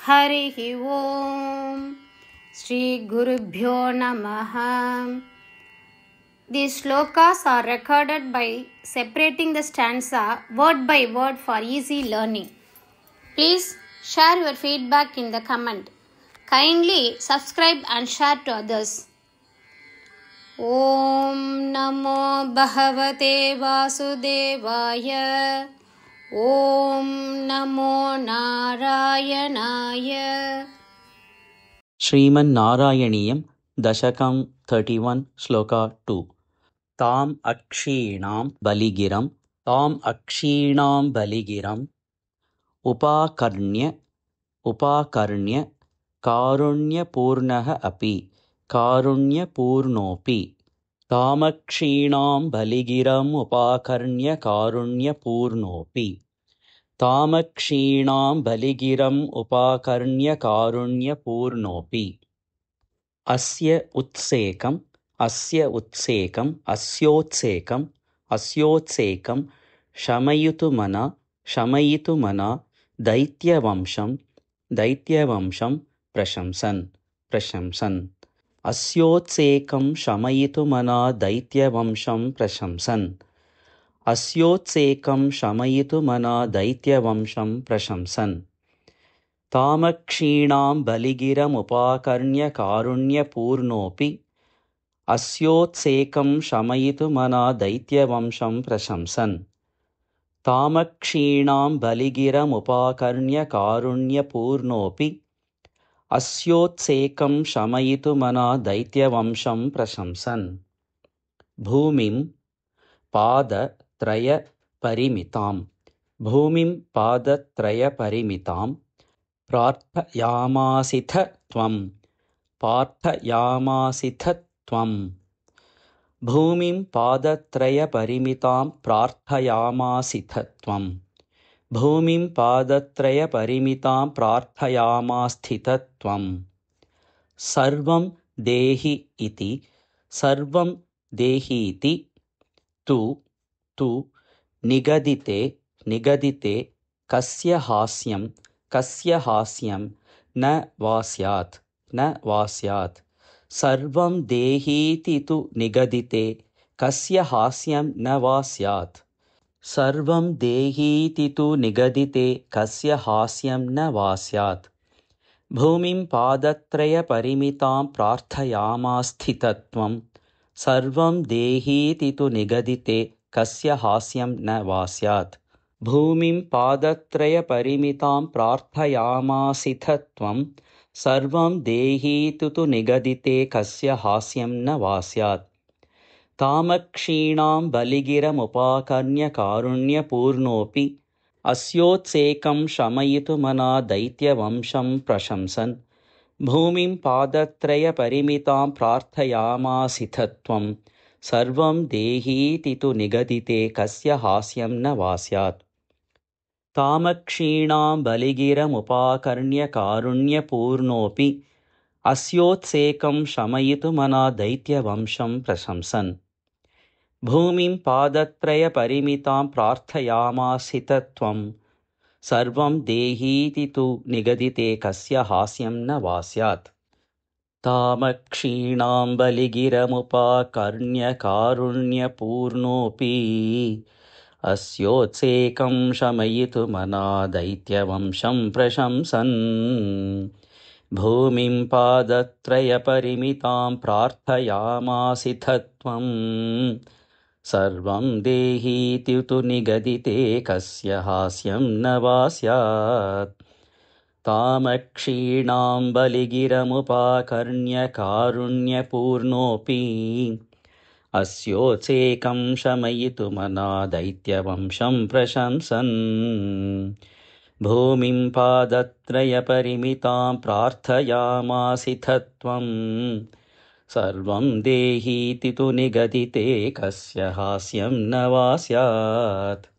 हरिः ओम श्री गुरुभ्यो नमः. These shlokas are recorded by separating the stanza word by word for easy learning. Please share your feedback in the comment. Kindly subscribe and share to others. Om Namo Bhagavate Vasudevaya. Om Namo Narayanaaya. श्रीमन्नारायणीयं दशकं 31 श्लोका 2. ताम् अक्षीणां बलिगिरम् उपाकर्ण्य कारुण्यपूर्णः अपि कारुण्यपूर्णोऽपि. तामक्षीणां बलिगिरम् उपाकर्ण्य कारुण्यपूर्णोऽपि. तामक्षीणां बलिगिरम् उपाकर्ण्य कारुण्यपूर्णोऽपि. अस्योत्सेकम् शमयितुमना दैत्यवंशं प्रशंसन्. अस्योत्सेकं शमयितुमना दैत्यवंशं प्रशंसन्. तामक्षीणां बलिगिरमुपाकर्ण्य कारुण्यपूर्णोऽपि. अस्योत्सेकं शमयितुमना दैत्यवंशं प्रशंसन्. तामक्षीणां बलिगिरमुपाकर्ण्य कारुण्यपूर्णोऽपि. अस्योत्सेकं शमयितुमना दैत्यवंशं प्रशंसन्. भूमिं पादत्रयपरिमितां प्रार्थयामासिथ त्वं. भूमिं पादत्रयपरिमितां प्रार्थयामासिथ त्वं. भूमिं पादत्रयपरिमितां प्रार्थयामास्थित त्वं. सर्वं देहीति तु निगदिते कस्य हास्यं न वा स्यात्. सर्वं देहीति तु निगदिते कस्य हास्यं न वा स्यात्. सर्वं देहीति तु निगदिते कस्य हास्यं न वा स्यात्. भूमिं पादत्रयपरिमितां प्रार्थयामास्थित त्वं. सर्वं देहीति तु निगदिते कस्य हास्यं न वा स्यात्. भूमिं पादत्रयपरिमितां प्रार्थयामासिथ त्वं. सर्वं देहीति तु निगदिते कस्य हास्यं न वा स्यात्. तामक्षीणां बलिगिरमुपाकर्ण्य कारुण्यपूर्णोऽपि. अस्योत्सेकं शमयितुमना दैत्यवंशं प्रशंसन्. भूमिं पादत्रयपरिमितां प्रार्थयामासिथ त्वं. सर्वं देहीति तु निगदिते कस्य हास्यं न वा स्यात्. तामक्षीणां बलिगिरमुपाकर्ण्य कारुण्यपूर्णोऽपि. अस्योत्सेकं शमयितुमना दैत्यवंशं प्रशंसन्. भूमिं पादत्रयपरिमितां प्रार्थयामासिथ त्वं. सर्वं देहीति तु निगदिते कस्य हास्यं न वा स्यात्. तामक्षीणां बलिगिरमुपाकर्ण्य कारुण्यपूर्णोऽपि. अस्योत्सेकं शमयितुमना दैत्यवंशं प्रशंसन्. भूमिं पादत्रयपरिमितां प्रार्थयामासिथ त्वं. सर्वं देहीति तु निगदिते कस्य हास्यं न वा स्यात्. तामक्षीणां बलिगिरमुपाकर्ण्य कारुण्यपूर्णोऽपि. अस्योत्सेकं शमयितुमना दैत्यवंशं प्रशंसन्. भूमिं पादत्रयपरिमितां प्रार्थयामासिथ त्वं. सर्वं देहीति तु निगदिते कस्य हास्यं न वा स्यात्.